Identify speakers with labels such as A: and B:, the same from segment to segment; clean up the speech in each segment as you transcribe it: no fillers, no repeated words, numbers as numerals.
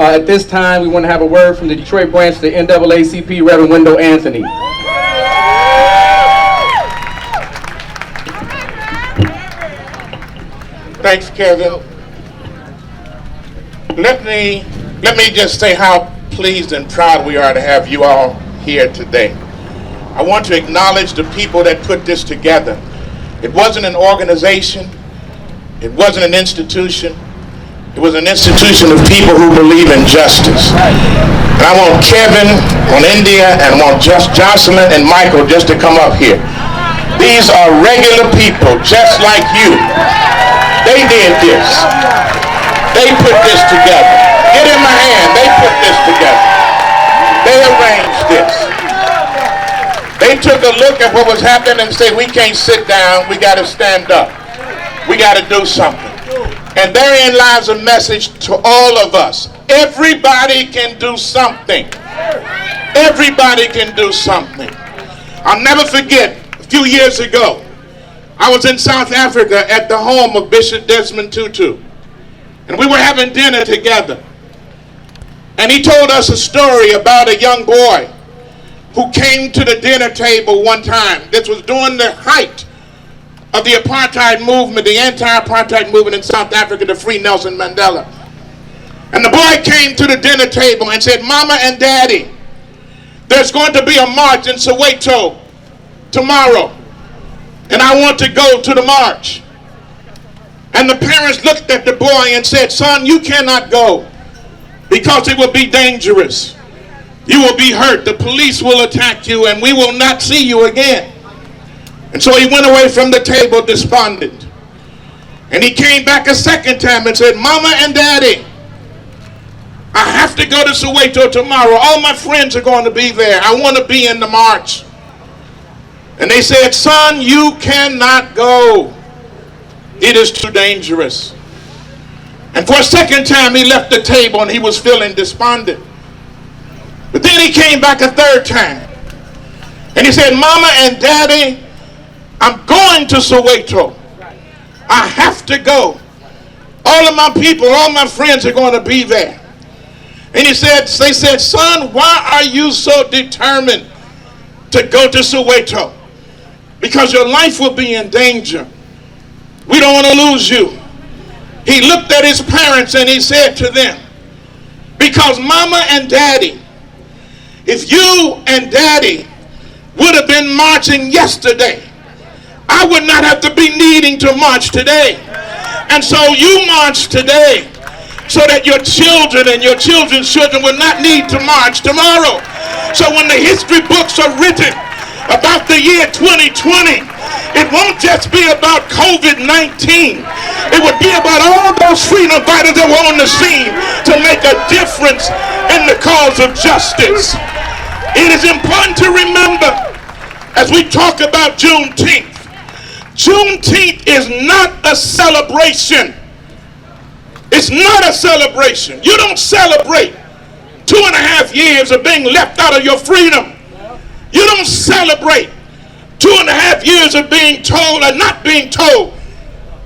A: At this time, we want to have a word from the Detroit branch of the NAACP, Reverend Wendell Anthony.
B: Thanks, Kevin. Let me just say how pleased and proud we are to have you all here today. I want to acknowledge the people that put this together. It wasn't an organization. It wasn't an institution. It was an institution of people who believe in justice. And I want Kevin, on India, and I want Jocelyn and Michael just to come up here. These are regular people just like you. They did this. They put this together. Get in my hand. They put this together. They arranged this. They took a look at what was happening and said, we can't sit down. We got to stand up. We got to do something. And therein lies a message to all of us. Everybody can do something. Everybody can do something. I'll never forget, a few years ago, I was in South Africa at the home of Bishop Desmond Tutu. And we were having dinner together. And he told us a story about a young boy who came to the dinner table one time. This was during the height of the apartheid movement, the anti-apartheid movement in South Africa to free Nelson Mandela. And the boy came to the dinner table and said, Mama and Daddy, there's going to be a march in Soweto tomorrow. And I want to go to the march. And the parents looked at the boy and said, son, you cannot go because it will be dangerous. You will be hurt. The police will attack you and we will not see you again. And so he went away from the table despondent. And he came back a second time and said, Mama and Daddy, I have to go to Soweto tomorrow. All my friends are going to be there. I want to be in the march. And they said, son, you cannot go. It is too dangerous. And for a second time, he left the table and he was feeling despondent. But then he came back a third time. And he said, Mama and Daddy, I'm going to Soweto. I have to go. All of my people, all my friends are going to be there. And they said, son, why are you so determined to go to Soweto? Because your life will be in danger. We don't want to lose you. He looked at his parents and he said to them, because Mama and Daddy, if you and Daddy would have been marching yesterday, I would not have to be needing to march today. And so you march today so that your children and your children's children will not need to march tomorrow. So when the history books are written about the year 2020, it won't just be about COVID-19. It would be about all those freedom fighters that were on the scene to make a difference in the cause of justice. It is important to remember as we talk about Juneteenth, Juneteenth is not a celebration. It's not a celebration. You don't celebrate 2.5 years of being left out of your freedom. You don't celebrate 2.5 years of being told or not being told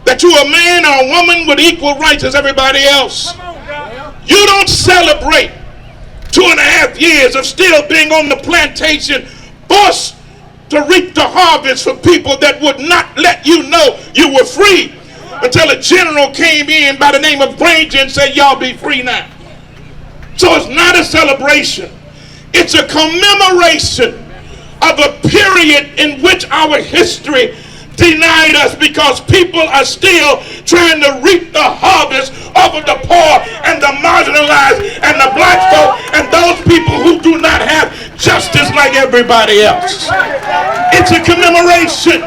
B: that you're a man or a woman with equal rights as everybody else. You don't celebrate 2.5 years of still being on the plantation, forced to reap the harvest for people that would not let you know you were free until a general came in by the name of Granger and said, y'all be free now. So it's not a celebration. It's a commemoration of a period in which our history denied us because people are still trying to reap the harvest of the poor and the marginalized and the black folk and those people who do not have justice like everybody else. It's a commemoration.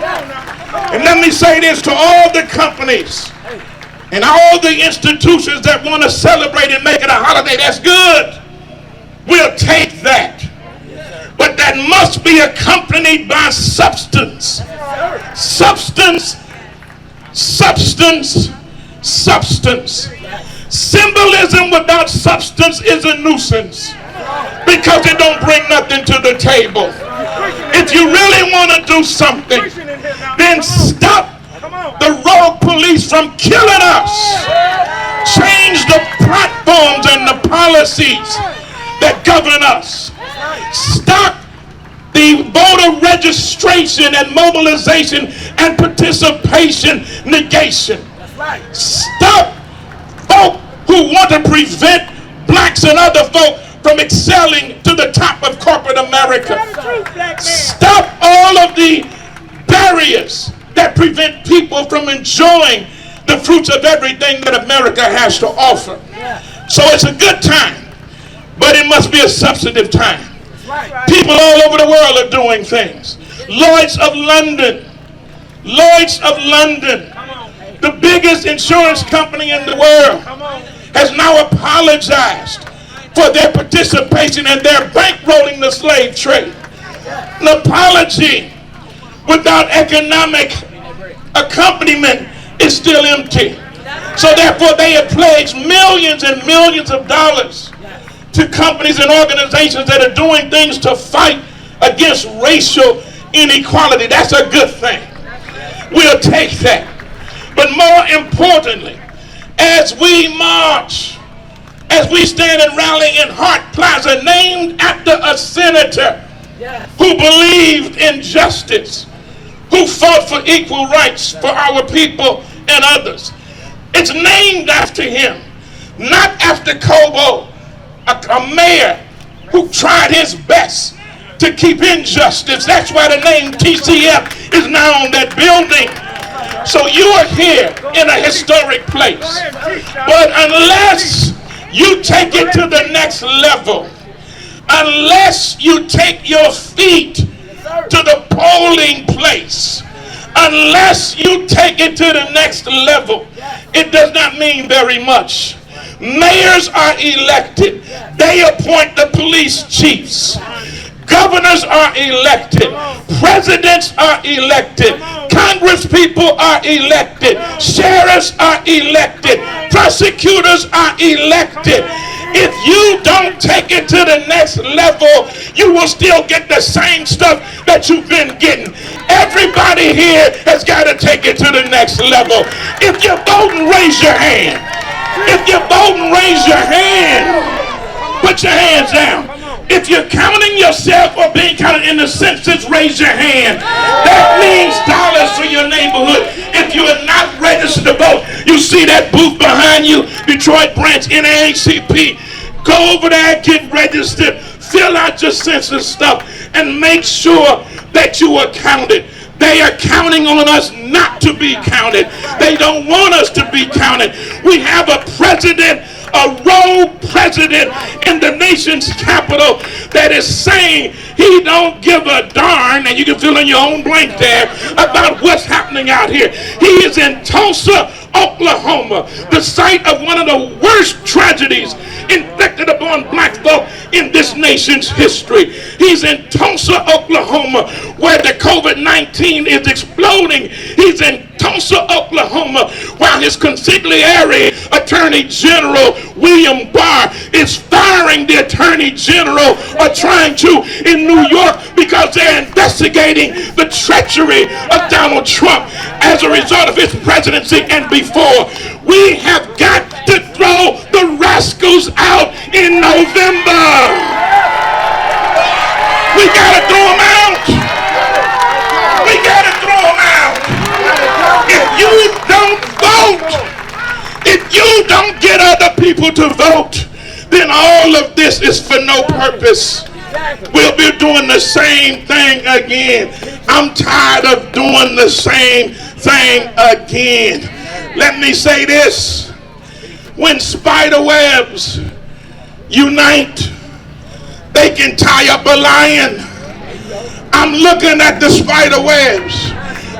B: And let me say this to all the companies and all the institutions that want to celebrate and make it a holiday. That's good. We'll take that. But that must be accompanied by substance. Substance, substance, substance. Symbolism without substance is a nuisance because it don't bring nothing to the table. If you really want to do something, then stop the rogue police from killing us. Change the platforms and the policies that govern us. Stop the voter registration and mobilization and participation negation. Stop folk who want to prevent blacks and other folk from excelling to the top of corporate America. Stop all of the barriers that prevent people from enjoying the fruits of everything that America has to offer. So it's a good time, but it must be a substantive time. People all over the world are doing things. Lloyd's of London, the biggest insurance company in the world, has now apologized for their participation and their bankrolling the slave trade. An apology without economic accompaniment is still empty. So therefore they have pledged millions and millions of dollars to companies and organizations that are doing things to fight against racial inequality. That's a good thing. We'll take that. But more importantly, as we march, as we stand and rally in Hart Plaza, named after a senator who believed in justice, who fought for equal rights for our people and others. It's named after him, not after Cobo, a mayor who tried his best to keep injustice. That's why the name TCF is now on that building. So you are here in a historic place. But unless you take it to the next level, unless you take your feet to the polling place, unless you take it to the next level, it does not mean very much. Mayors are elected. They appoint the police chiefs. Governors are elected. Presidents are elected. Congress people are elected. Sheriffs are elected. Prosecutors are elected. If you don't take it to the next level, you will still get the same stuff that you've been getting. Everybody here has got to take it to the next level. If you're voting, raise your hand. If you're voting, raise your hand. Put your hands down. If you're counting yourself or being counted in the census, raise your hand. That means dollars for your neighborhood. If you are not registered to vote, you see that booth behind you, Detroit branch NAACP. Go over there, get registered, fill out your census stuff, and make sure that you are counted. They are counting on us not to be counted. They don't want us to be counted. We have a president, a rogue president in the nation's capital that is saying he don't give a darn, and you can fill in your own blank there, about what's happening out here. He is in Tulsa, Oklahoma, the site of one of the worst tragedies inflicted upon black folk in this nation's history. He's in Tulsa, Oklahoma, where the COVID-19 is exploding. He's in Tulsa, Oklahoma, while his consigliere Attorney General William Barr is firing the Attorney General, or trying to, in New York, because they're investigating the treachery of Donald Trump as a result of his presidency and before. We have got to throw the rascals out in November. We got to throw them out. We got to throw them out. If you don't vote, if you don't get other people to vote, then all of this is for no purpose. We'll be doing the same thing again. I'm tired of doing the same thing again. Let me say this. When spider webs unite, they can tie up a lion. I'm looking at the spider webs.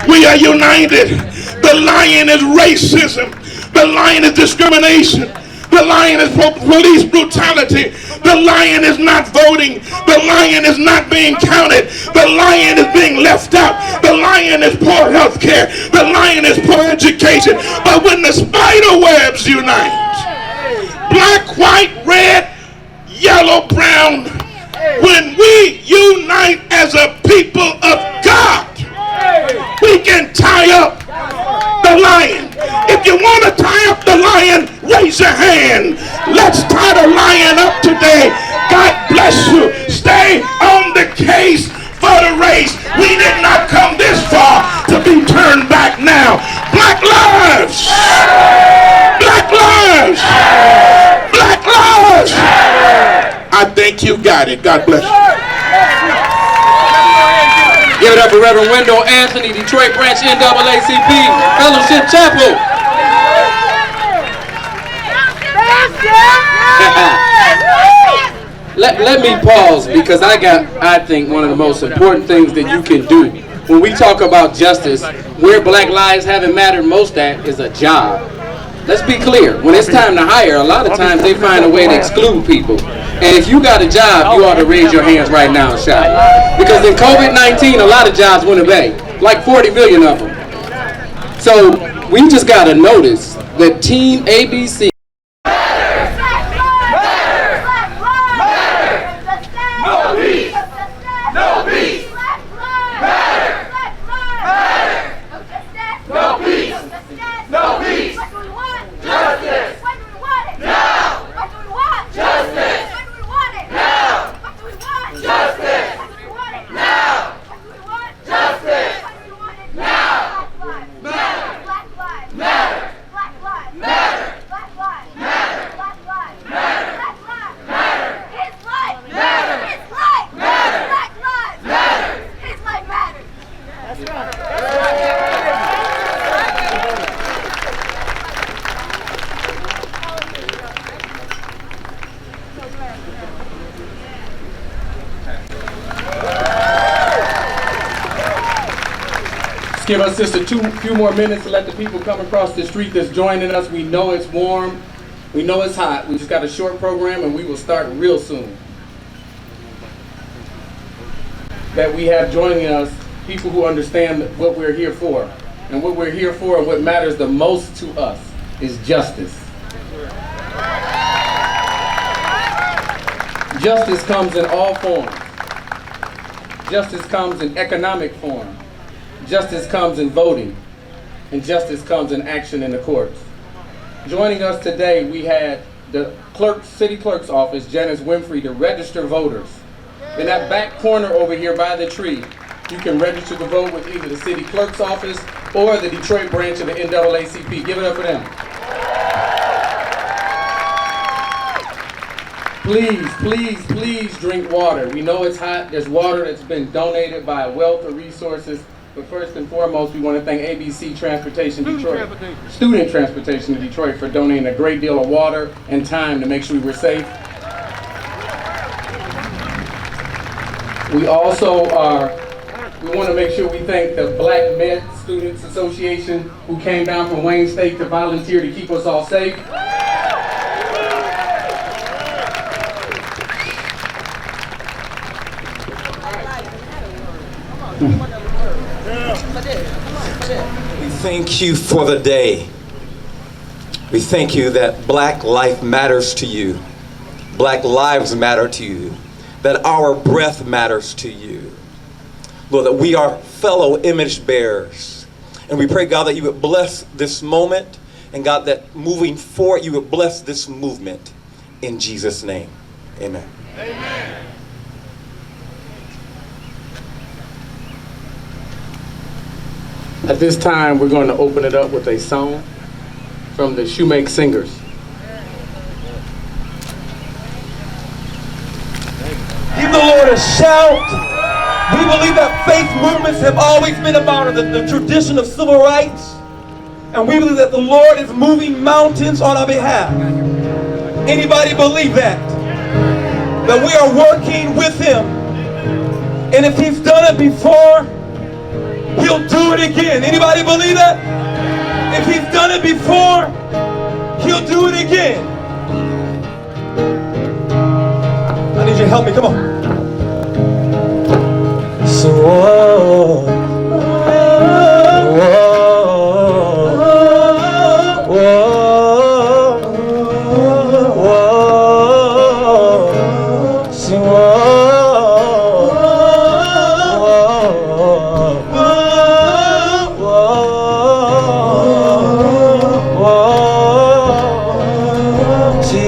B: We are united. The lion is racism. The lion is discrimination. The lion is police brutality. The lion is not voting. The lion is not being counted. The lion is being left out. The lion is poor health care. The lion is poor education. But when the spider webs unite, black, white, red, yellow, brown, when we unite as a people of God, we can tie up the lion. If you want to tie up the lion, raise your hand. united. God bless you.
A: Give it up for Reverend Wendell Anthony, Detroit Branch NAACP Fellowship Chapel. Let me pause because I think one of the most important things that you can do when we talk about justice, where black lives haven't mattered most at is a job. Let's be clear, when it's time to hire, a lot of times they find a way to exclude people. And if you got a job, you ought to raise your hands right now and shout. Because in COVID-19, a lot of jobs went away, like 40 million of them. So we just got to notice that Team ABC give us just a few more minutes to let the people come across the street that's joining us. We know it's warm. We know it's hot. We just got a short program and we will start real soon. That we have joining us people who understand what we're here for. And what we're here for and what matters the most to us is justice. Justice comes in all forms. Justice comes in economic form. Justice comes in voting, and justice comes in action in the courts. Joining us today, we had the city clerk's office, Janice Winfrey, to register voters. In that back corner over here by the tree, you can register to vote with either the city clerk's office or the Detroit branch of the NAACP. Give it up for them. Please, please, please drink water. We know it's hot. There's water that's been donated by a wealth of resources. But first and foremost, we want to thank ABC Transportation Detroit, Student Transportation of Detroit, for donating a great deal of water and time to make sure we were safe. We also we want to make sure we thank the Black Med Students Association who came down from Wayne State to volunteer to keep us all safe.
C: We thank you for the day. We thank you that black life matters to you. Black lives matter to you. That our breath matters to you. Lord, that we are fellow image bearers. And we pray, God, that you would bless this moment. And God, that moving forward, you would bless this movement. In Jesus' name, amen. Amen.
A: At this time, we're going to open it up with a song from the Shoemaker Singers.
D: Give the Lord a shout. We believe that faith movements have always been about the tradition of civil rights. And we believe that the Lord is moving mountains on our behalf. Anybody believe that? That we are working with Him. And if He's done it before, He'll do it again. Anybody believe that? If He's done it before, He'll do it again. I need you to help me. Come on. So,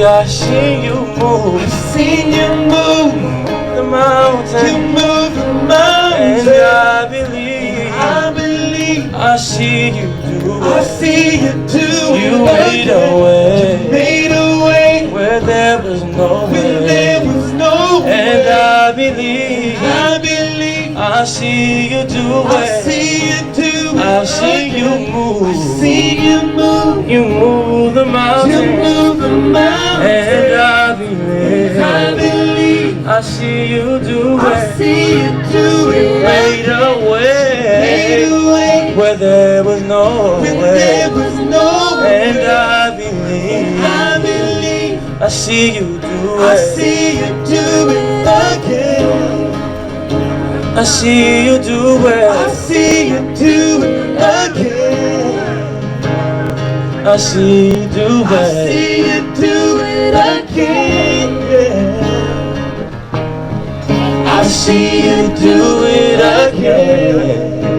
D: I seen you move. I've seen you move the mountain. You move the mountain. And I believe I see you do it. I see you do it. You made a way. You made a way where there was no way. Where there was no way. And see you do it.
E: I see you do it.
D: I see you move.
E: I see you move.
D: You move the mountain.
E: You move the mountain.
D: And I believe.
E: I believe.
D: I see you do it.
E: I see you do it.
D: Made a way.
E: Made a way.
D: Where there was no
E: When
D: way.
E: there was no way.
D: And I believe.
E: I believe.
D: I see you do it.
E: I see you do it again.
D: I see you do it.
E: I see you do it again.
D: I see you do it.
E: I see you do it again.
D: I see you do it again.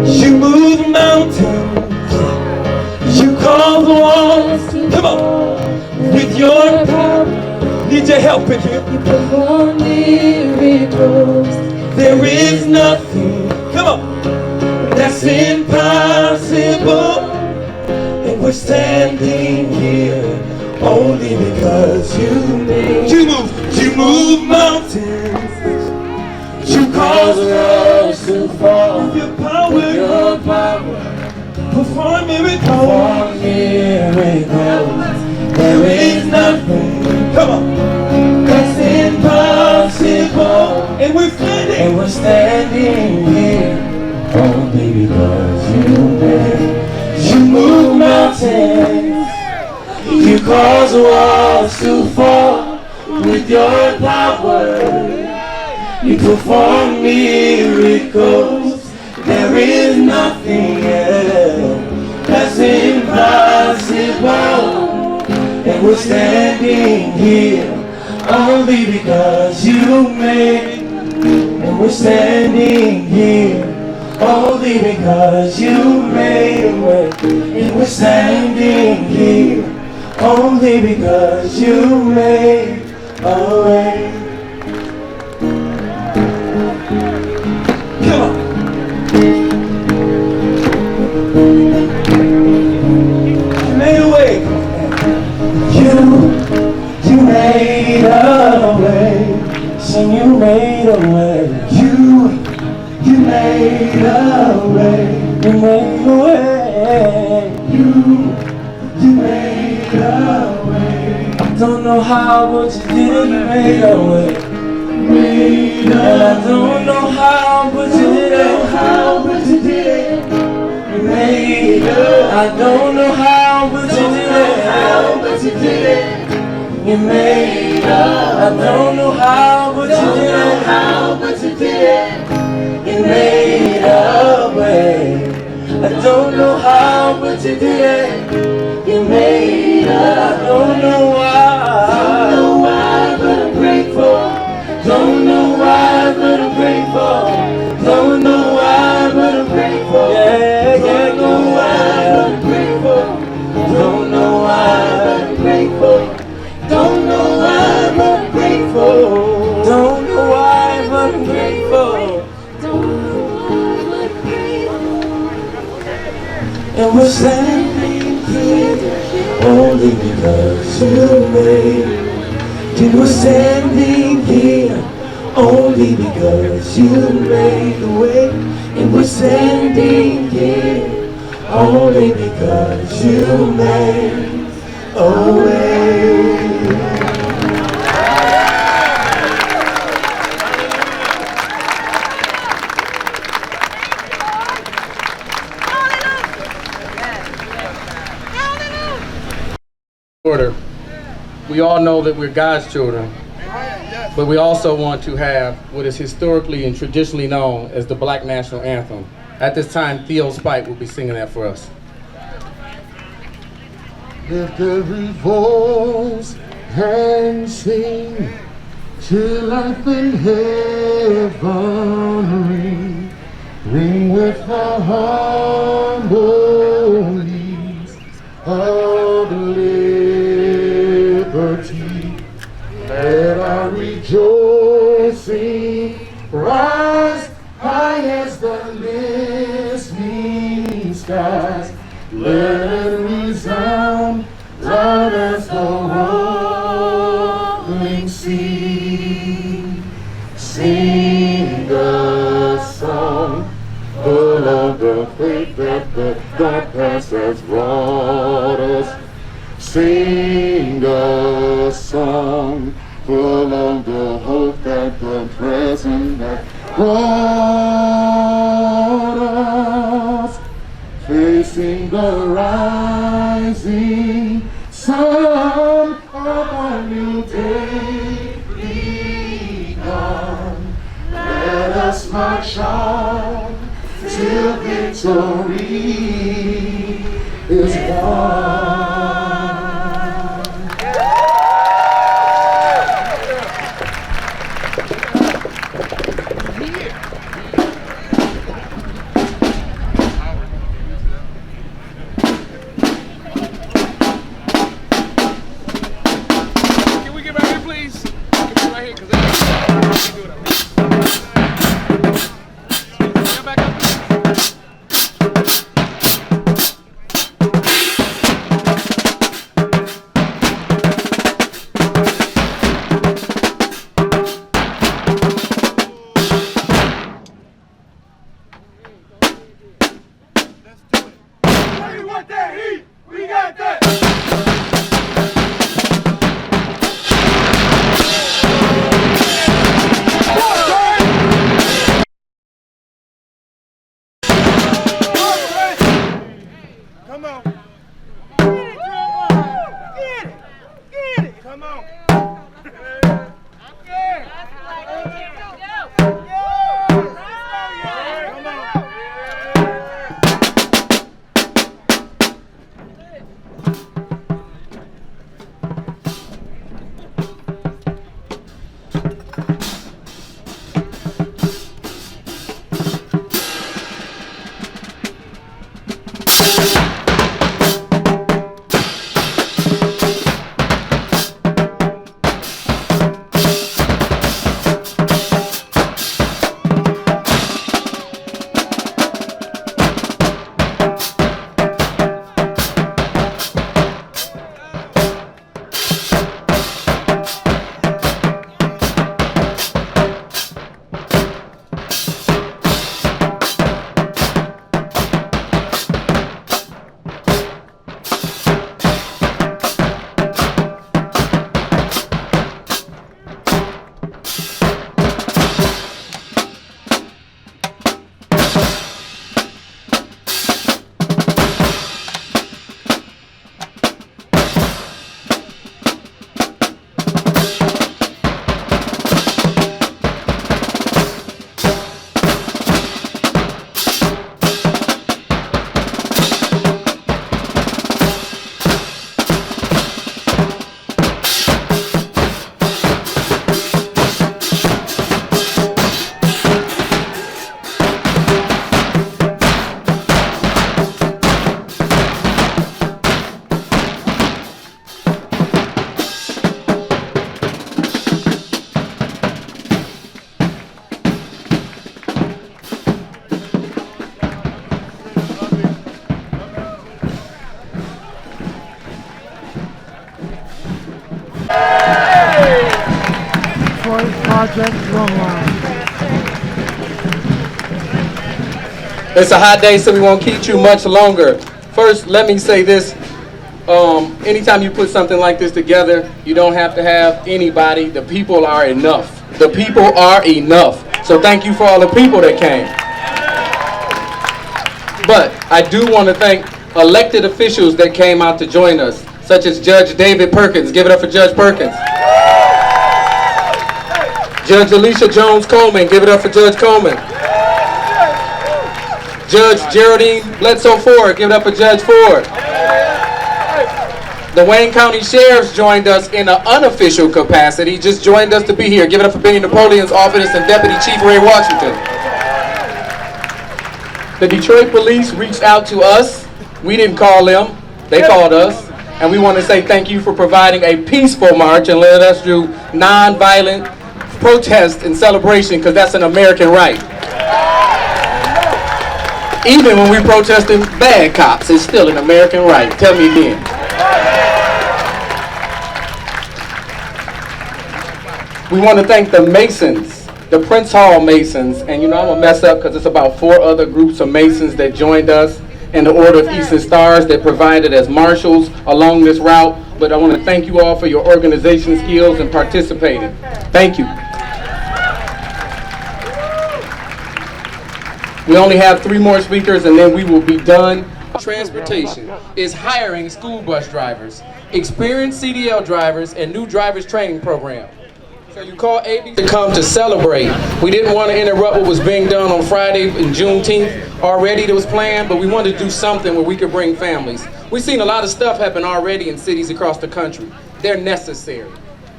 E: You move mountains. You call the walls. Come on. With your power. Need your help in here.
F: You perform miracles.
E: There is nothing. Come on. That's impossible. And we're standing here only because you made. You move mountains. You cause walls to fall. With your power, perform miracles.
D: Perform miracles.
E: There is nothing. Come on. That's impossible. And we're standing here only because you made. You move mountains. You cause walls to fall with your power. You perform miracles. There is nothing else that's impossible. And we're standing here only because you made. And we're standing here only because you made a way. And we're standing here only because you made a way. Come on. You made a way. You made a way.
D: Sing, you made a way.
E: You made a way.
D: You made a way.
E: You made a way.
D: Don't know how, but you did it. You made a way.
E: Made
D: And I
E: a
D: don't know how, but you did it.
E: how, but you did it.
D: You made it. I don't know how, but you did it.
E: How, but you did it.
D: You made it. I don't know how, but you
E: Don't
D: did
E: know
D: it.
E: how, but you did it.
D: You made a way. I don't know how, but you did it. You made it. I don't know why.
E: Don't know why, but I'm grateful. Don't know why, but I'm grateful. Don't know why, but I'm grateful.
D: Yeah,
E: Don't know why, but I'm grateful. Don't know why, but I'm grateful. Don't know why, but I'm grateful.
D: Don't know why, but I'm grateful.
E: And we're standing here only because you made. And we're standing here only because you made the way. And we're standing here only because you made a way.
A: Order. We all know that we're God's children, but we also want to have what is historically and traditionally known as the Black National Anthem. At this time, Theo Spike will be singing that for us.
G: Lift every voice and sing till life in heaven ring. Ring with the harmonies of liberty. Let our rejoicing rise high as the listening skies. Let it resound loud as the rolling sea. sing the rising sun of a new day begun. Let us march on till victory is won.
A: It's a hot day, so we won't keep you much longer. First, let me say this. Anytime you put something like this together, you don't have to have anybody. The people are enough. The people are enough. So thank you for all the people that came. But I do want to thank elected officials that came out to join us, such as Judge David Perkins. Give it up for Judge Perkins. Judge Alicia Jones Coleman. Give it up for Judge Coleman. Judge Geraldine Bledsoe Ford. Give it up for Judge Ford. The Wayne County Sheriffs joined us in an unofficial capacity, just joined us to be here. Give it up for Benny Napoleon's office and Deputy Chief Ray Washington. The Detroit Police reached out to us. We didn't call them, they called us. And we want to say thank you for providing a peaceful march and let us do non-violent protest and celebration, because that's an American right. Even when we protesting bad cops, it's still an American right. Tell me again. We want to thank the Masons, the Prince Hall Masons, and you know I'm going to mess up because it's about 4 other groups of Masons that joined us, and the Order of Eastern Stars that provided as marshals along this route. But I want to thank you all for your organization skills and participating. Thank you. We only have 3 more speakers and then we will be done. Transportation is hiring school bus drivers, experienced CDL drivers, and new drivers training program. So you call AB to come to celebrate. We didn't want to interrupt what was being done on Friday in Juneteenth already that was planned, but we wanted to do something where we could bring families. We've seen a lot of stuff happen already in cities across the country. They're necessary.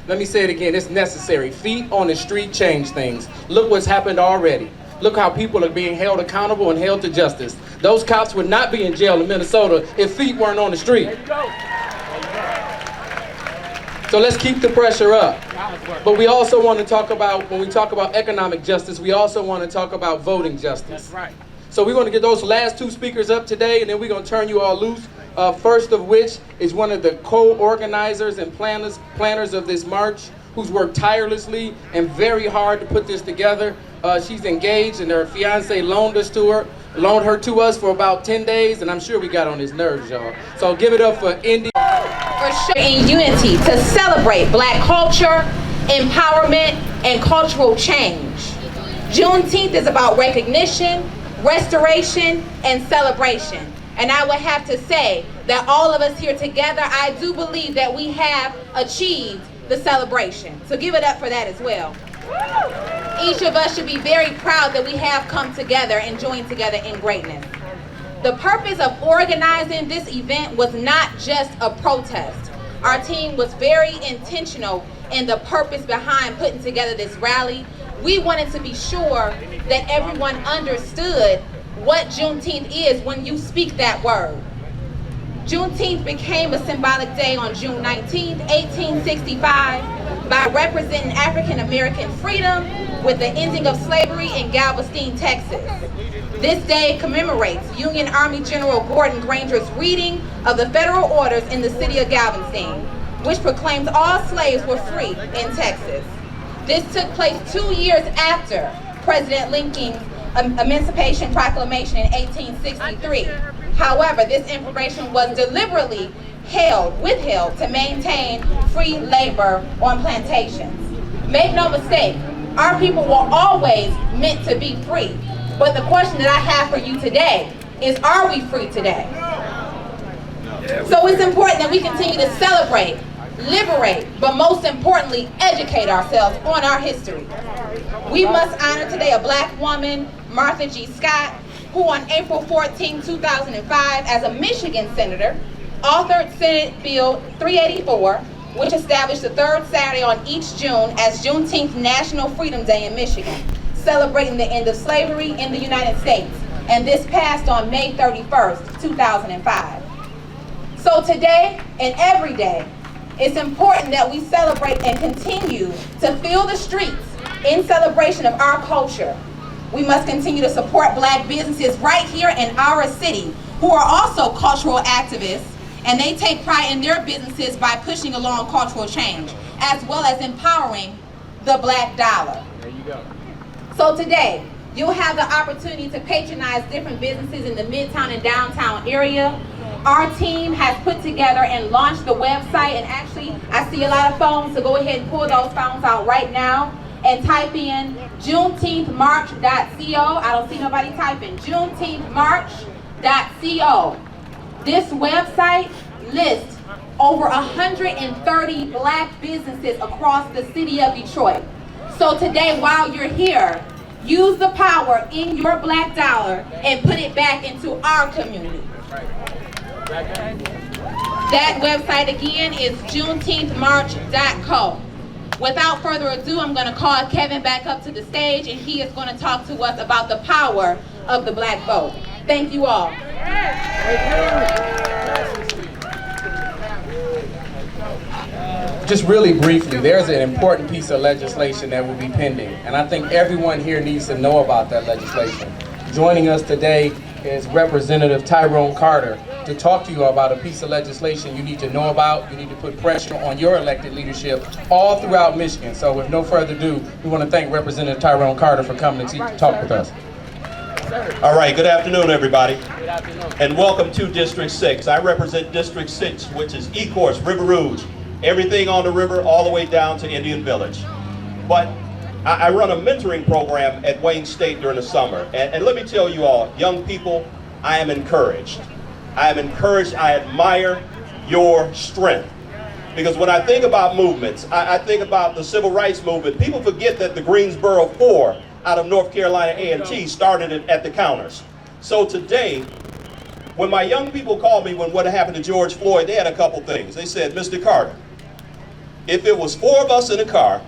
A: Let me say it again, it's necessary. Feet on the street change things. Look what's happened already. Look how people are being held accountable and held to justice. Those cops would not be in jail in Minnesota if feet weren't on the street. So let's keep the pressure up. But we also want to talk about, when we talk about economic justice, we also want to talk about voting justice. That's right. So we're going to get those last two speakers up today, and then we're going to turn you all loose. First of which is one of the co-organizers and planners of this march, who's worked tirelessly and very hard to put this together. She's engaged, and her fiance loaned her to us for about 10 days, and I'm sure we got on his nerves, y'all. So give it up for Indy.
H: In unity to celebrate Black culture, empowerment, and cultural change. Juneteenth is about recognition, restoration, and celebration. And I would have to say that all of us here together, I do believe that we have achieved the celebration. So give it up for that as well. Each of us should be very proud that we have come together and joined together in greatness. The purpose of organizing this event was not just a protest. Our team was very intentional in the purpose behind putting together this rally. We wanted to be sure that everyone understood what Juneteenth is when you speak that word. Juneteenth became a symbolic day on June 19, 1865, by representing African American freedom with the ending of slavery in Galveston, Texas. This day commemorates Union Army General Gordon Granger's reading of the federal orders in the city of Galveston, which proclaimed all slaves were free in Texas. This took place 2 years after President Lincoln's Emancipation Proclamation in 1863. However, this information was deliberately withheld to maintain free labor on plantations. Make no mistake, our people were always meant to be free. But the question that I have for you today is, are we free today? So it's important that we continue to celebrate, liberate, but most importantly, educate ourselves on our history. We must honor today a Black woman, Martha G. Scott, who on April 14, 2005, as a Michigan senator, authored Senate Bill 384, which established the third Saturday on each June as Juneteenth National Freedom Day in Michigan, celebrating the end of slavery in the United States. And this passed on May 31st, 2005. So today and every day, it's important that we celebrate and continue to fill the streets in celebration of our culture. We must continue to support Black businesses right here in our city who are also cultural activists, and they take pride in their businesses by pushing along cultural change, as well as empowering the Black dollar.
A: There you go.
H: So today, you'll have the opportunity to patronize different businesses in the Midtown and downtown area. Our team has put together and launched the website, and actually, I see a lot of phones, so go ahead and pull those phones out right now and type in juneteenthmarch.co. I don't see nobody typing. juneteenthmarch.co. This website lists over 130 Black businesses across the city of Detroit. So today, while you're here, use the power in your Black dollar and put it back into our community. That website again is juneteenthmarch.co. Without further ado, I'm going to call Kevin back up to the stage, and he is going to talk to us about the power of the Black vote. Thank you all.
A: Just really briefly, there's an important piece of legislation that will be pending, and I think everyone here needs to know about that legislation. Joining us today is Representative Tyrone Carter to talk to you about a piece of legislation you need to know about. You need to put pressure on your elected leadership all throughout Michigan. So with no further ado, we want to thank Representative Tyrone Carter for coming to talk with us.
I: All right, good afternoon, everybody. Good afternoon. And welcome to District 6. I represent District 6, which is Ecorse, River Rouge, everything on the river all the way down to Indian Village. But I run a mentoring program at Wayne State during the summer. And let me tell you all, young people, I am encouraged. I am encouraged, I admire your strength. Because when I think about movements, I think about the civil rights movement. People forget that the Greensboro 4 out of North Carolina A&T started it at the counters. So today, when my young people called me when what happened to George Floyd, they had a couple things. They said, Mr. Carter, if it was 4 of us in a car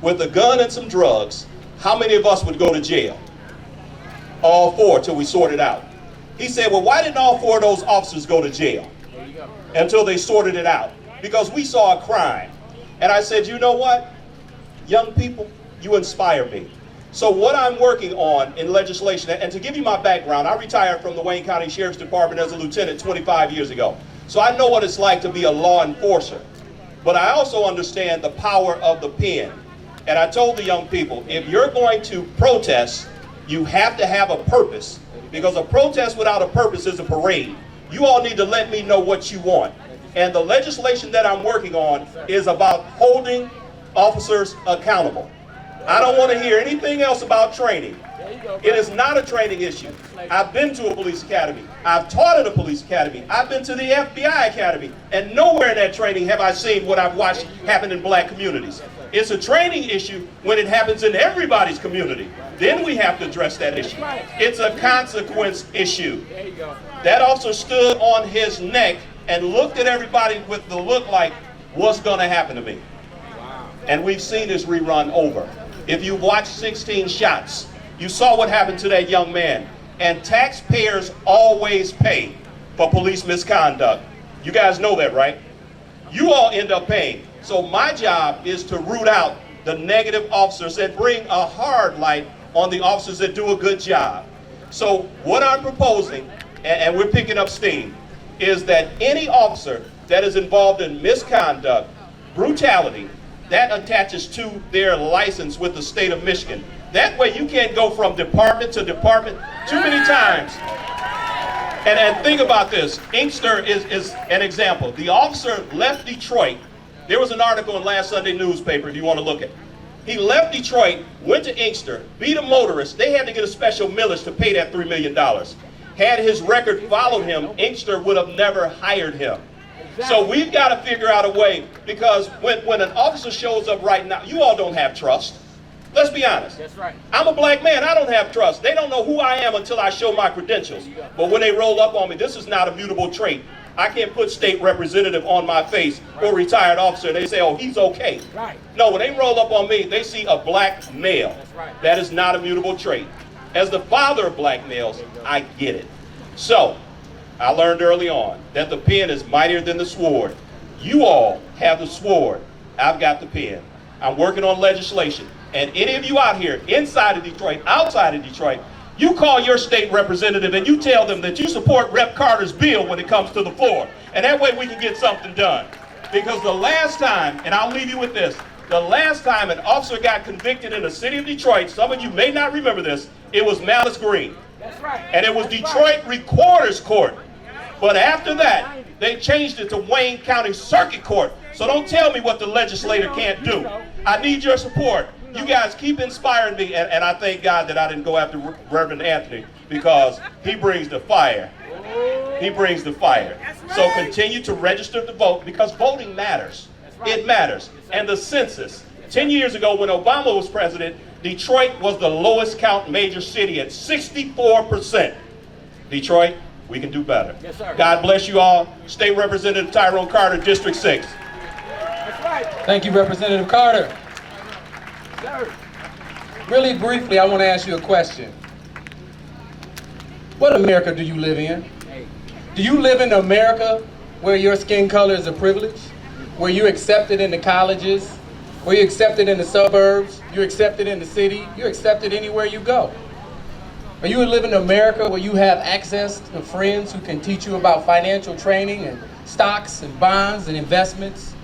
I: with a gun and some drugs, how many of us would go to jail? All 4 till we sorted out. He said, well, why didn't all 4 of those officers go to jail until they sorted it out? Because we saw a crime. And I said, you know what? Young people, you inspire me. So what I'm working on in legislation, and to give you my background, I retired from the Wayne County Sheriff's Department as a lieutenant 25 years ago. So I know what it's like to be a law enforcer. But I also understand the power of the pen. And I told the young people, if you're going to protest, you have to have a purpose. Because a protest without a purpose is a parade. You all need to let me know what you want. And the legislation that I'm working on is about holding officers accountable. I don't want to hear anything else about training. It is not a training issue. I've been to a police academy. I've taught at a police academy. I've been to the FBI academy. And nowhere in that training have I seen what I've watched happen in black communities. It's a training issue when it happens in everybody's community. Then we have to address that issue. It's a consequence issue. That officer stood on his neck and looked at everybody with the look like, what's going to happen to me? And we've seen this rerun over. If you watched 16 Shots, you saw what happened to that young man. And taxpayers always pay for police misconduct. You guys know that, right? You all end up paying. So my job is to root out the negative officers and bring a hard light on the officers that do a good job. So what I'm proposing, and we're picking up steam, is that any officer that is involved in misconduct, brutality, that attaches to their license with the state of Michigan. That way you can't go from department to department too many times. And think about this. Inkster is an example. The officer left Detroit. There was an article in last Sunday newspaper if you want to look at it. He left Detroit, went to Inkster, beat a motorist. They had to get a special millage to pay that $3 million. Had his record followed him, Inkster would have never hired him. So we've got to figure out a way, because when an officer shows up right now, you all don't have trust. Let's be honest. That's right. I'm a black man. I don't have trust. They don't know who I am until I show my credentials. But when they roll up on me, this is not a mutable trait. I can't put state representative on my face or retired officer. They say, oh, he's okay. Right. No, when they roll up on me, they see a black male. That's right. That is not a mutable trait. As the father of black males, I get it. So I learned early on that the pen is mightier than the sword. You all have the sword. I've got the pen. I'm working on legislation. And any of you out here, inside of Detroit, outside of Detroit, you call your state representative and you tell them that you support Rep. Carter's bill when it comes to the floor. And that way we can get something done. Because the last time, and I'll leave you with this, the last time an officer got convicted in the city of Detroit, some of you may not remember this, it was Malice Green. That's right. And it was Detroit Recorder's Court. But after that, they changed it to Wayne County Circuit Court. So don't tell me what the legislator can't do. I need your support. You guys keep inspiring me, and I thank God that I didn't go after Reverend Anthony, because he brings the fire. He brings the fire. So continue to register to vote, because voting matters. It matters. And the census, 10 years ago when Obama was president, Detroit was the lowest count major city at 64%. Detroit, we can do better. Yes, sir. God bless you all. State Representative Tyrone Carter, District 6.
A: That's right. Thank you, Representative Carter. Sir. Really briefly, I want to ask you a question. What America do you live in? Do you live in America where your skin color is a privilege? Where you're accepted in the colleges? Where you're accepted in the suburbs? You're accepted in the city? You're accepted anywhere you go? Or you live in America where you have access to friends who can teach you about financial training and stocks and bonds and investments?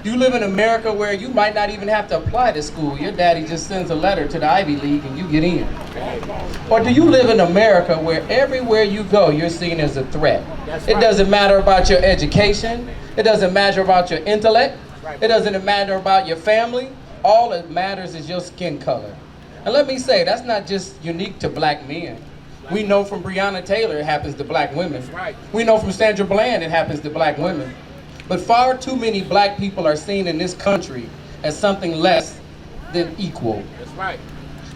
A: You live in America where you might not even have to apply to school. Your daddy just sends a letter to the Ivy League and you get in. Or do you live in America where everywhere you go, you're seen as a threat? It doesn't matter about your education. It doesn't matter about your intellect. It doesn't matter about your family. All that matters is your skin color. And let me say, that's not just unique to black men. We know from Breonna Taylor it happens to black women. We know from Sandra Bland it happens to black women. But far too many black people are seen in this country as something less than equal.
J: That's right.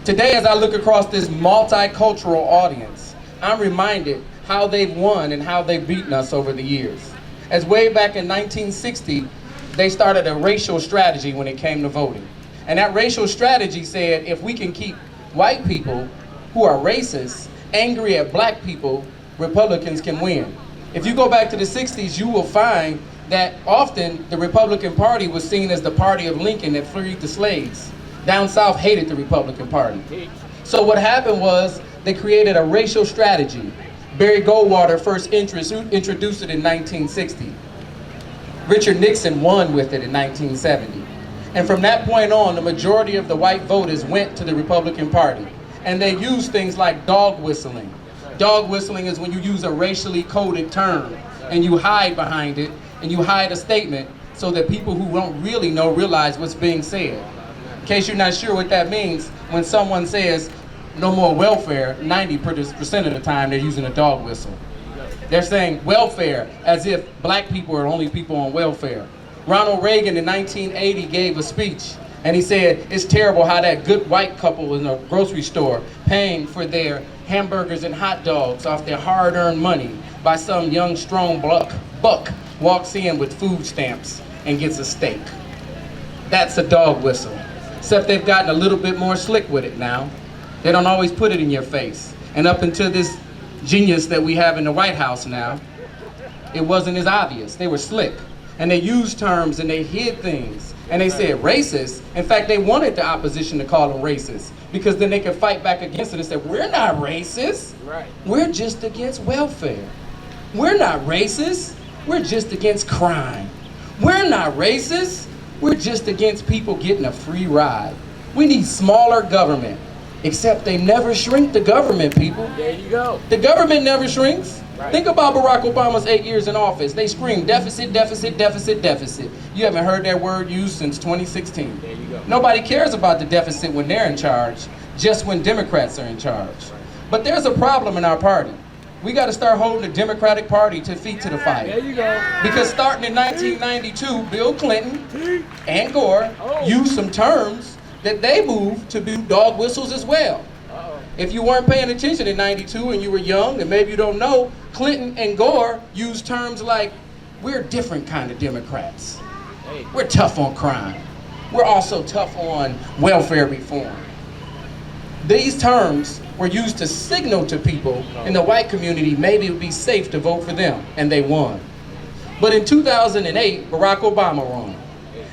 A: Today, as I look across this multicultural audience, I'm reminded how they've won and how they've beaten us over the years. As way back in 1960, they started a racial strategy when it came to voting. And that racial strategy said, if we can keep white people who are racist angry at black people, Republicans can win. If you go back to the 60s, you will find that often the Republican Party was seen as the party of Lincoln that freed the slaves. Down south hated the Republican Party. So what happened was they created a racial strategy. Barry Goldwater first introduced it in 1960. Richard Nixon won with it in 1970. And from that point on, the majority of the white voters went to the Republican Party. And they used things like dog whistling. Dog whistling is when you use a racially coded term and you hide behind it and you hide a statement so that people who don't really know realize what's being said. In case you're not sure what that means, when someone says no more welfare, 90% of the time they're using a dog whistle. They're saying welfare as if black people are only people on welfare. Ronald Reagan in 1980 gave a speech and he said, it's terrible how that good white couple in a grocery store paying for their hamburgers and hot dogs off their hard-earned money by some young, strong buck walks in with food stamps and gets a steak. That's a dog whistle. Except they've gotten a little bit more slick with it now. They don't always put it in your face. And up until this genius that we have in the White House now, it wasn't as obvious. They were slick. And they used terms and they hid things. And they said racist. In fact, they wanted the opposition to call them racist because then they could fight back against it and say, we're not racist.
J: Right.
A: We're just against welfare. We're not racist. We're just against crime. We're not racist. We're just against people getting a free ride. We need smaller government. Except they never shrink the government, people.
J: There you go.
A: The government never shrinks.
J: Right.
A: Think about Barack Obama's 8 years in office. They scream deficit, deficit, deficit, deficit. You haven't heard that word used since 2016.
J: There you go.
A: Nobody cares about the deficit when they're in charge, just when Democrats are in charge. But there's a problem in our party. We got to start holding the Democratic Party to feet to the fire.
J: There you go.
A: Because starting in 1992, Bill Clinton and Gore used some terms that they moved to do dog whistles as well. If you weren't paying attention in 92 and you were young and maybe you don't know, Clinton and Gore used terms like, we're a different kind of Democrats. We're tough on crime. We're also tough on welfare reform. These terms were used to signal to people in the white community maybe it would be safe to vote for them, and they won. But in 2008, Barack Obama won.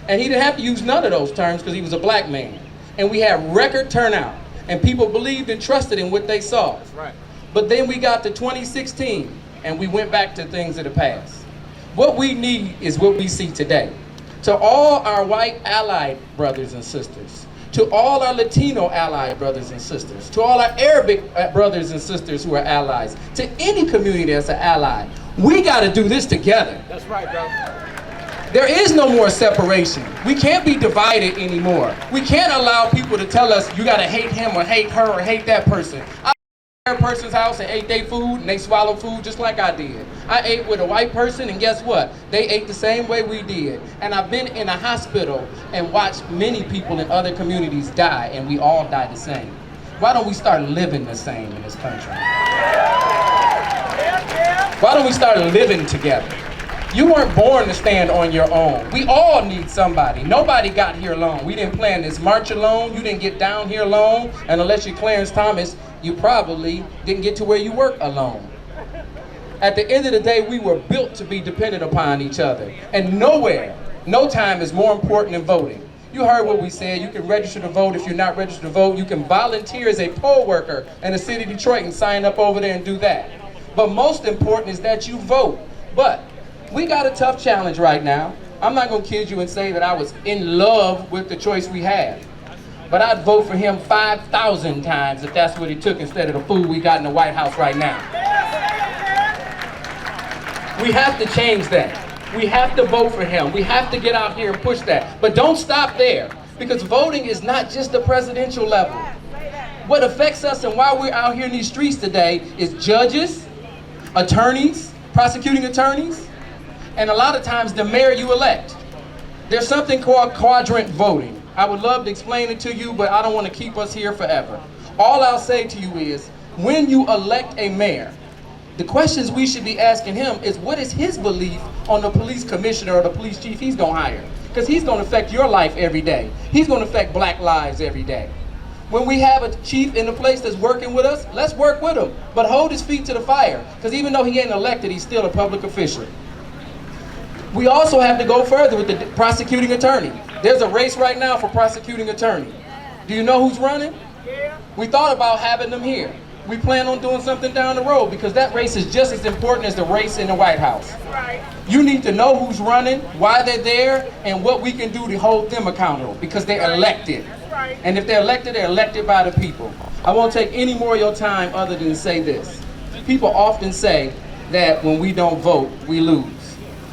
A: And he didn't have to use none of those terms because he was a black man. And we had record turnout. And people believed and trusted in what they saw.
J: That's right.
A: But then we got to 2016 and we went back to things of the past. What we need is what we see today. To all our white allied brothers and sisters, to all our Latino allied brothers and sisters, to all our Arabic brothers and sisters who are allies, to any community that's an ally, we got to do this together.
J: That's right, bro.
A: There is no more separation. We can't be divided anymore. We can't allow people to tell us you gotta hate him or hate her or hate that person. I went to a person's house and ate their food and they swallowed food just like I did. I ate with a white person and guess what? They ate the same way we did. And I've been in a hospital and watched many people in other communities die and we all die the same. Why don't we start living the same in this country? Why don't we start living together? You weren't born to stand on your own. We all need somebody. Nobody got here alone. We didn't plan this march alone. You didn't get down here alone. And unless you're Clarence Thomas, you probably didn't get to where you work alone. At the end of the day, we were built to be dependent upon each other. And nowhere, no time is more important than voting. You heard what we said. You can register to vote. If you're not registered to vote, you can volunteer as a poll worker in the city of Detroit and sign up over there and do that. But most important is that you vote. But we got a tough challenge right now. I'm not gonna kid you and say that I was in love with the choice we had. But I'd vote for him 5,000 times if that's what it took instead of the food we got in the White House right now. We have to change that. We have to vote for him. We have to get out here and push that. But don't stop there, because voting is not just the presidential level. What affects us and why we're out here in these streets today is judges, attorneys, prosecuting attorneys, and a lot of times the mayor you elect. There's something called quadrant voting. I would love to explain it to you, but I don't want to keep us here forever. All I'll say to you is, when you elect a mayor, the questions we should be asking him is, what is his belief on the police commissioner or the police chief he's going to hire? Because he's going to affect your life every day. He's going to affect black lives every day. When we have a chief in the place that's working with us, let's work with him, but hold his feet to the fire. Because even though he ain't elected, he's still a public official. We also have to go further with the prosecuting attorney. There's a race right now for prosecuting attorney. Do you know who's running? We thought about having them here. We plan on doing something down the road because that race is just as important as the race in the White House. You need to know who's running, why they're there, and what we can do to hold them accountable because they're elected. And if they're elected by the people. I won't take any more of your time other than to say this. People often say that when we don't vote, we lose.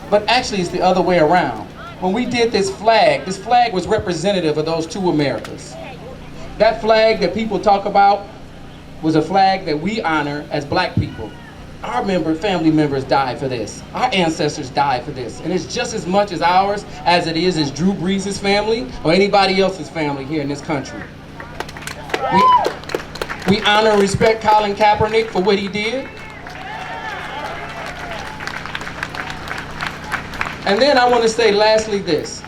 A: But actually it's the other way around. When we did this flag was representative of those two Americas. That flag that people talk about was a flag that we honor as black people. Our family members died for this. Our ancestors died for this. And it's just as much as ours as it is as Drew Brees' family or anybody else's family here in this country. We honor and respect Colin Kaepernick for what he did. And then I want to say lastly this.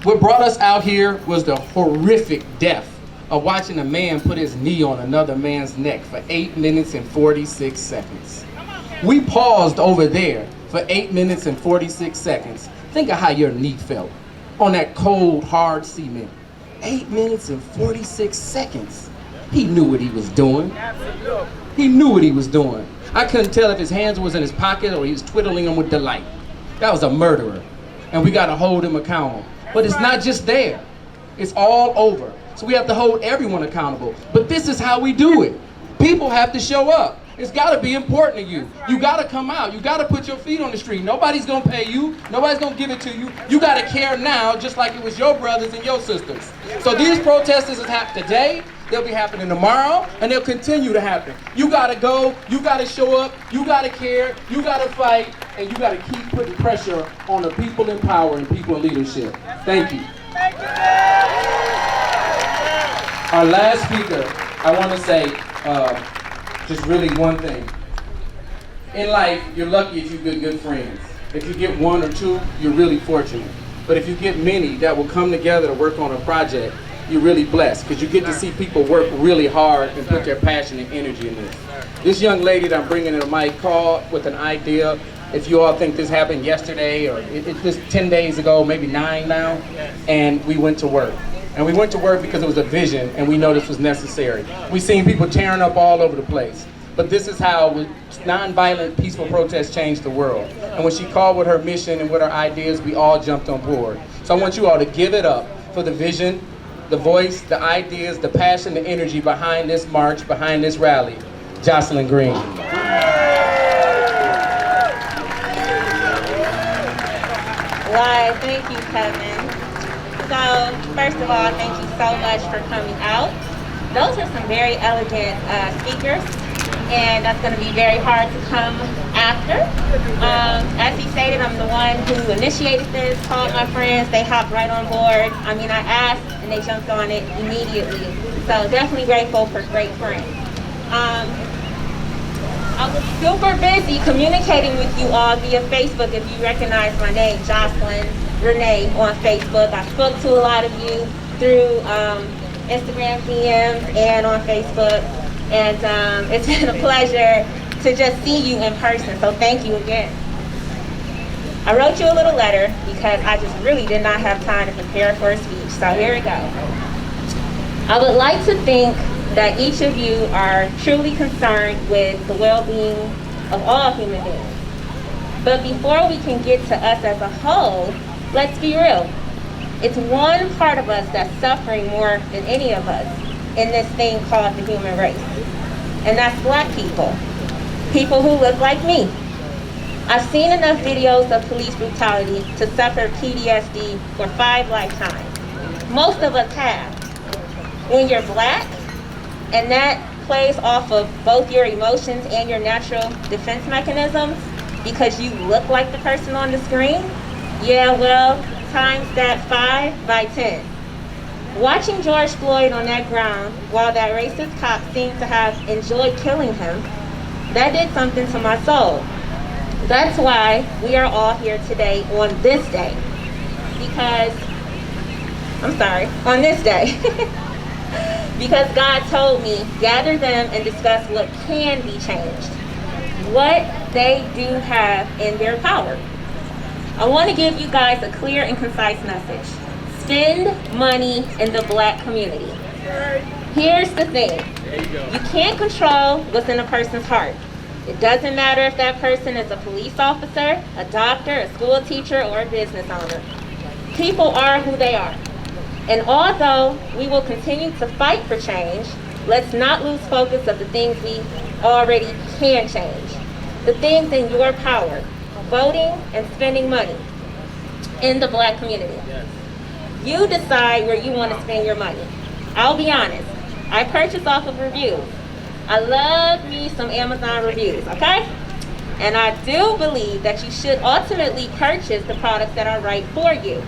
A: What brought us out here was the horrific death of watching a man put his knee on another man's neck for 8 minutes and 46 seconds. We paused over there for 8 minutes and 46 seconds. Think of how your knee felt on that cold, hard cement. 8 minutes and 46 seconds. He knew what he was doing. He knew what he was doing. I couldn't tell if his hands was in his pocket or he was twiddling them with delight. That was a murderer, and we gotta hold him accountable. But it's not just there, it's all over. So we have to hold everyone accountable. But this is how we do it. People have to show up. It's gotta be important to you. You gotta come out, you gotta put your feet on the street. Nobody's gonna pay you, nobody's gonna give it to you. You gotta care now just like it was your brothers and your sisters. So these protests is happening today, they'll be happening tomorrow, and they'll continue to happen. You gotta go, you gotta show up, you gotta care, you gotta fight, and you gotta keep putting pressure on the people in power and people in leadership. Thank you. Our last speaker, I wanna say just really one thing. In life, you're lucky if you get good friends. If you get one or two, you're really fortunate. But if you get many that will come together to work on a project, you're really blessed because you get to see people work really hard and put their passion and energy in this. This young lady that I'm bringing to the mic called with an idea. If you all think this happened yesterday or this 10 days ago, maybe 9 now, and we went to work. And we went to work because it was a vision and we know this was necessary. We've seen people tearing up all over the place. But this is how nonviolent, peaceful protests change the world. And when she called with her mission and with her ideas, we all jumped on board. So I want you all to give it up for the vision, the voice, the ideas, the passion, the energy behind this march, behind this rally. Jocelyn Green.
H: Why, thank you, Kevin. So, first of all, thank you so much for coming out. Those are some very elegant speakers, and that's going to be very hard to come after. As he stated, I'm the one who initiated this, called my friends, they hopped right on board. I mean, I asked, and they jumped on it immediately. So, definitely grateful for great friends. I was super busy communicating with you all via Facebook. If you recognize my name, Jocelyn Renee on Facebook. I spoke to a lot of you through Instagram DMs and on Facebook. And it's been a pleasure to just see you in person. So thank you again. I wrote you a little letter because I just really did not have time to prepare for a speech. So here we go. I would like to think that each of you are truly concerned with the well-being of all human beings. But before we can get to us as a whole, let's be real. It's one part of us that's suffering more than any of us in this thing called the human race. And that's black people. People who look like me. I've seen enough videos of police brutality to suffer PTSD for 5 lifetimes. Most of us have. When you're black, and that plays off of both your emotions and your natural defense mechanisms because you look like the person on the screen, yeah, well, times that 5 by 10. Watching George Floyd on that ground while that racist cop seemed to have enjoyed killing him, that did something to my soul. That's why we are all here today on this day. On this day. Because God told me, gather them and discuss what can be changed. What they do have in their power. I want to give you guys a clear and concise message. Spend money in the black community. Here's the thing. You can't control what's in a person's heart. It doesn't matter if that person is a police officer, a doctor, a school teacher, or a business owner. People are who they are. And although we will continue to fight for change, let's not lose focus of the things we already can change. The things in your power, voting and spending money in the black community. You decide where you want to spend your money. I'll be honest, I purchase off of reviews. I love me some Amazon reviews, okay? And I do believe that you should ultimately purchase the products that are right for you.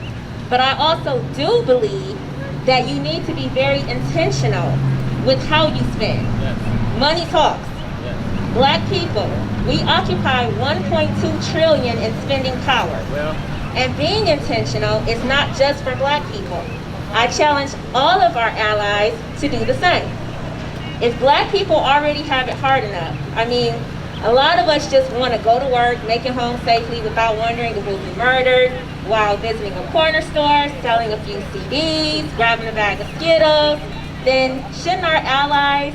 H: But I also do believe that you need to be very intentional with how you spend. Money talks. Black people, we occupy 1.2 trillion in spending power. And being intentional is not just for black people. I challenge all of our allies to do the same. If black people already have it hard enough, I mean, a lot of us just want to go to work, make it home safely without wondering if we'll be murdered, while visiting a corner store, selling a few CDs, grabbing a bag of Skittles, then shouldn't our allies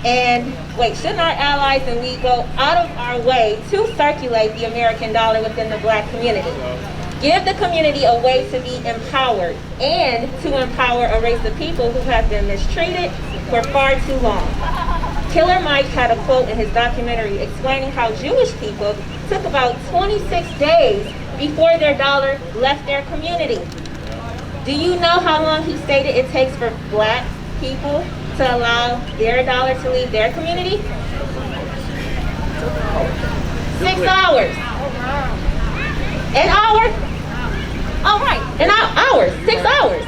H: and we go out of our way to circulate the American dollar within the black community? Give the community a way to be empowered and to empower a race of people who have been mistreated for far too long. Killer Mike had a quote in his documentary explaining how Jewish people took about 26 days before their dollar left their community. Do you know how long he stated it takes for black people to allow their dollar to leave their community? 6 hours. An hour? All right, hours, 6 hours.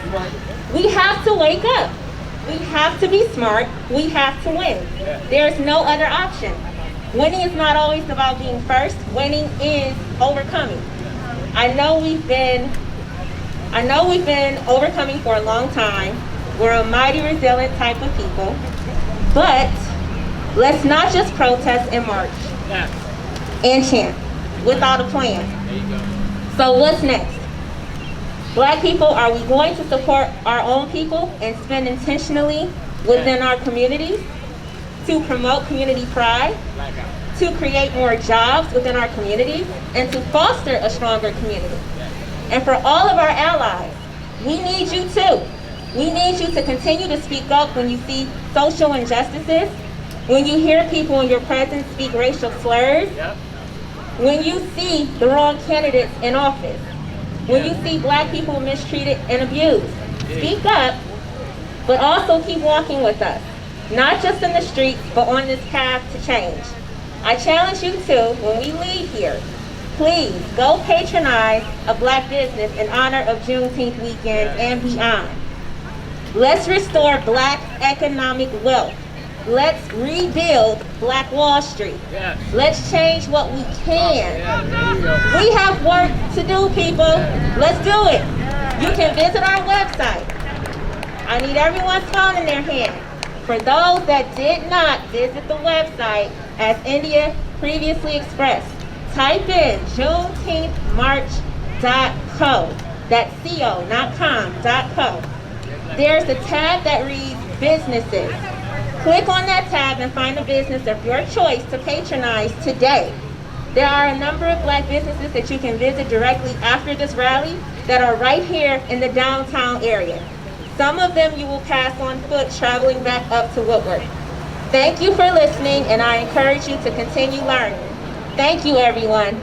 H: We have to wake up. We have to be smart. We have to win. There's no other option. Winning is not always about being first. Winning is overcoming. I know we've been overcoming for a long time. We're a mighty resilient type of people. But let's not just protest and march and chant without a plan. So what's next? Black people, are we going to support our own people and spend intentionally within our communities to promote community pride, to create more jobs within our communities, and to foster a stronger community? And for all of our allies, we need you too. We need you to continue to speak up when you see social injustices, when you hear people in your presence speak racial slurs, when you see the wrong candidates in office, when you see black people mistreated and abused. Speak up, but also keep walking with us, not just in the streets, but on this path to change. I challenge you to, when we leave here, please go patronize a black business in honor of Juneteenth weekend and beyond. Let's restore black economic wealth. Let's rebuild Black Wall Street. Let's change what we can. We have work to do, people. Let's do it. You can visit our website. I need everyone's phone in their hand. For those that did not visit the website, as India previously expressed, type in JuneteenthMarch.co. That's co, not com, .co. There's a tab that reads Businesses. Click on that tab and find a business of your choice to patronize today. There are a number of black businesses that you can visit directly after this rally that are right here in the downtown area. Some of them you will pass on foot traveling back up to Woodward. Thank you for listening, and I encourage you to continue learning. Thank you, everyone.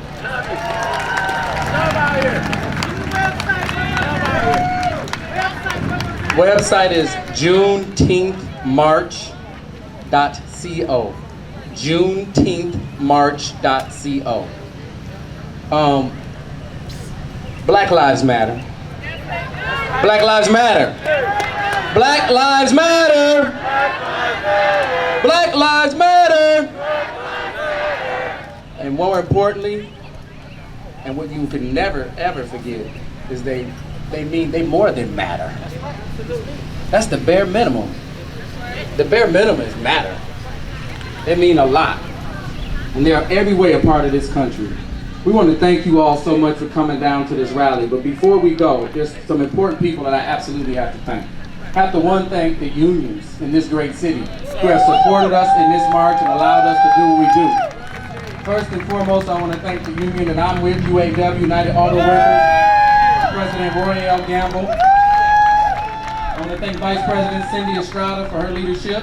A: Website is Juneteenth Juneteenthmarch.co. Juneteenthmarch.co. Black Lives Matter. Black Lives Matter. Black Lives Matter. Black Lives Matter. And more importantly, and what you can never ever forget, is they more than matter. That's the bare minimum. The bare minimum is matter. They mean a lot. And they are every way a part of this country. We want to thank you all so much for coming down to this rally. But before we go, there's some important people that I absolutely have to thank. I have to thank the unions in this great city who have supported us in this march and allowed us to do what we do. First and foremost, I want to thank the union that I'm with, UAW, United Auto Workers, President Roy L. Gamble. I want to thank Vice President Cindy Estrada for her leadership.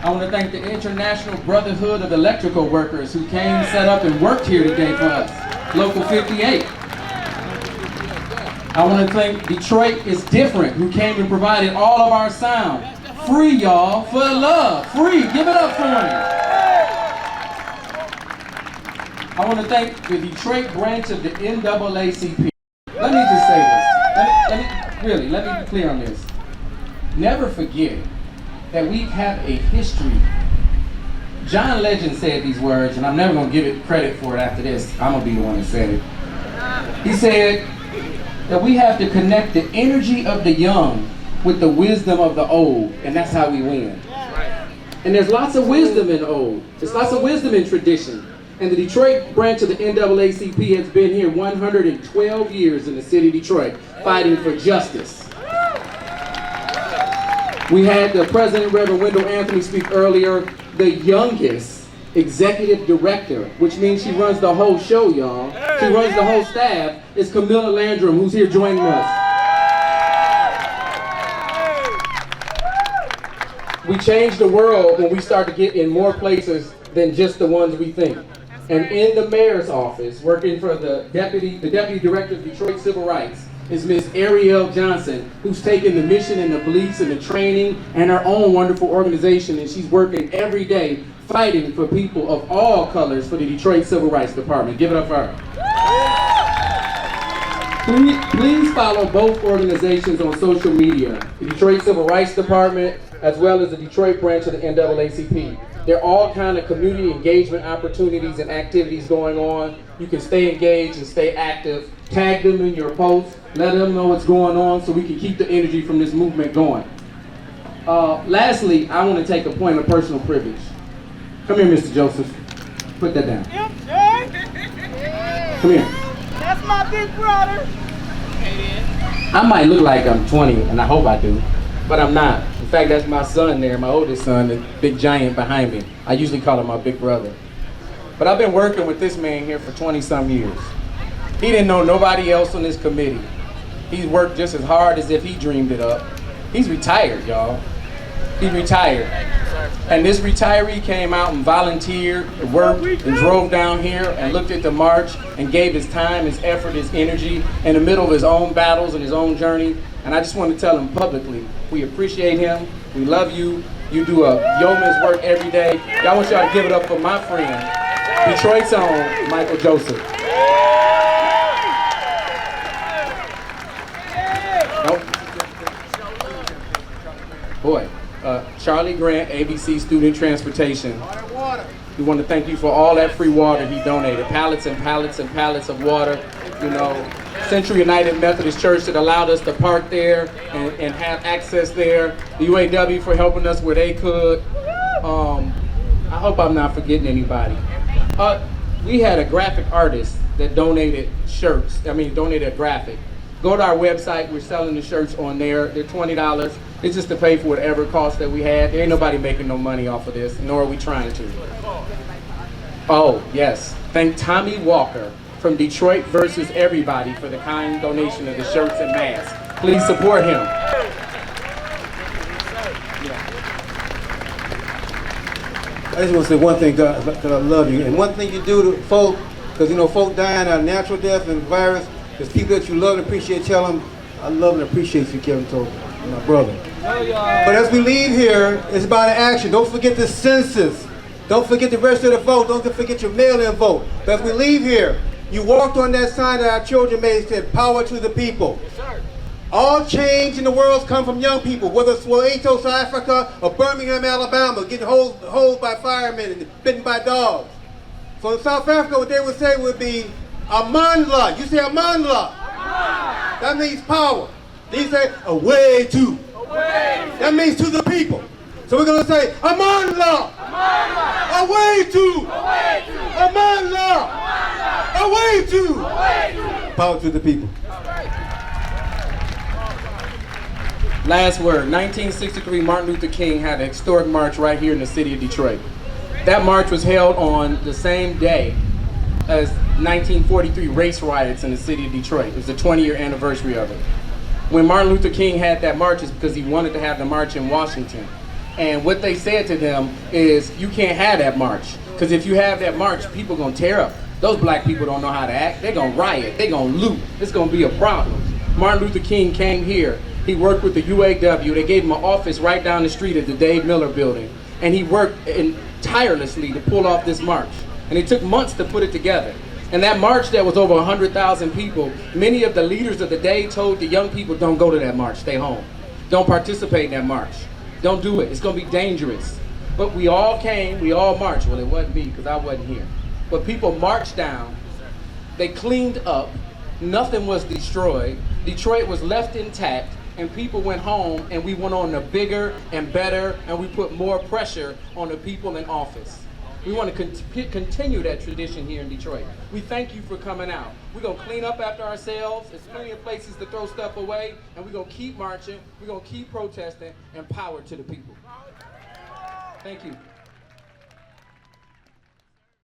A: I want to thank the International Brotherhood of Electrical Workers who came, set up, and worked here today for us, Local 58. I want to thank Detroit is Different, who came and provided all of our sound. Free, y'all, for love. Free, give it up for them. I want to thank the Detroit branch of the NAACP. Let me just say this. Let me be clear on this. Never forget that we have a history. John Legend said these words, and I'm never going to give it credit for it after this. I'm going to be the one that said it. He said that we have to connect the energy of the young with the wisdom of the old, and that's how we win. And there's lots of wisdom in old. There's lots of wisdom in tradition. And the Detroit branch of the NAACP has been here 112 years in the city of Detroit, fighting for justice. We had the President, Reverend Wendell Anthony, speak earlier. The youngest executive director, which means she runs the whole show, y'all. She runs the whole staff, is Camilla Landrum, who's here joining us. We changed the world when we start to get in more places than just the ones we think. And in the mayor's office, working for the deputy director of Detroit Civil Rights, is Ms. Ariel Johnson, who's taken the mission and the beliefs and the training and her own wonderful organization, and she's working every day fighting for people of all colors for the Detroit Civil Rights Department. Give it up for her. Please follow both organizations on social media, the Detroit Civil Rights Department as well as the Detroit branch of the NAACP. There are all kinds of community engagement opportunities and activities going on. You can stay engaged and stay active. Tag them in your posts. Let them know what's going on so we can keep the energy from this movement going. Lastly, I want to take a point of personal privilege. Come here, Mr. Joseph. Put that down. Come here.
J: That's my big brother.
A: I might look like I'm 20, and I hope I do, but I'm not. In fact, that's my son there, my oldest son, the big giant behind me. I usually call him my big brother. But I've been working with this man here for 20-some years. He didn't know nobody else on this committee. He's worked just as hard as if he dreamed it up. He's retired, y'all. He's retired. And this retiree came out and volunteered, worked, and drove down here and looked at the march and gave his time, his effort, his energy in the middle of his own battles and his own journey. And I just want to tell him publicly, we appreciate him, we love you, you do a yeoman's work every day. I want y'all to give it up for my friend, Detroit's own Michael Joseph. Boy, Charlie Grant, ABC Student Transportation. We want to thank you for all that free water he donated. Pallets and pallets and pallets of water. You know, Central United Methodist Church that allowed us to park there and have access there. The UAW for helping us where they could. I hope I'm not forgetting anybody. We had a graphic artist that donated shirts. Donated a graphic. Go to our website. We're selling the shirts on there. They're $20. It's just to pay for whatever cost that we had. There ain't nobody making no money off of this, nor are we trying to. Oh, yes. Thank Tommy Walker from Detroit versus Everybody for the kind donation of the shirts and masks. Please support him.
K: I just want to say one thing, because I love you. And one thing you do to folk, because you know folk dying of natural death and virus, there's people that you love and appreciate. Tell them, I love and appreciate you, Kevin Toll, my brother. But as we leave here, it's about action. Don't forget the census. Don't forget to register to vote. Don't forget your mail-in vote. But as we leave here, you walked on that sign that our children made, said, "Power to the people." All change in the world come from young people, whether it's Soweto, South Africa, or Birmingham, Alabama, getting hosed by firemen and bitten by dogs. So in South Africa, what they would say would be, "Amandla." You say Amandla. That means power. They say, "Away to." That means to the people. So we're going to say, "Amandla." Away to. Amandla. Away to. Power to the people.
A: Last word, 1963, Martin Luther King had a historic march right here in the city of Detroit. That march was held on the same day as 1943 race riots in the city of Detroit. It was the 20-year anniversary of it. When Martin Luther King had that march, it's because he wanted to have the march in Washington. And what they said to them is, you can't have that march, because if you have that march, people are going to tear up. Those black people don't know how to act. They're going to riot. They're going to loot. It's going to be a problem. Martin Luther King came here. He worked with the UAW. They gave him an office right down the street at the Dave Miller building. And he worked tirelessly to pull off this march. And it took months to put it together. And that march, that was over 100,000 people. Many of the leaders of the day told the young people, don't go to that march, stay home. Don't participate in that march. Don't do it, it's gonna be dangerous. But we all came, we all marched. Well, it wasn't me, because I wasn't here. But people marched down, they cleaned up, nothing was destroyed. Detroit was left intact, and people went home, and we went on to bigger and better, and we put more pressure on the people in office. We want to continue that tradition here in Detroit. We thank you for coming out. We're going to clean up after ourselves. There's plenty of places to throw stuff away, and we're going to keep marching. We're going to keep protesting, and power to the people. Thank you.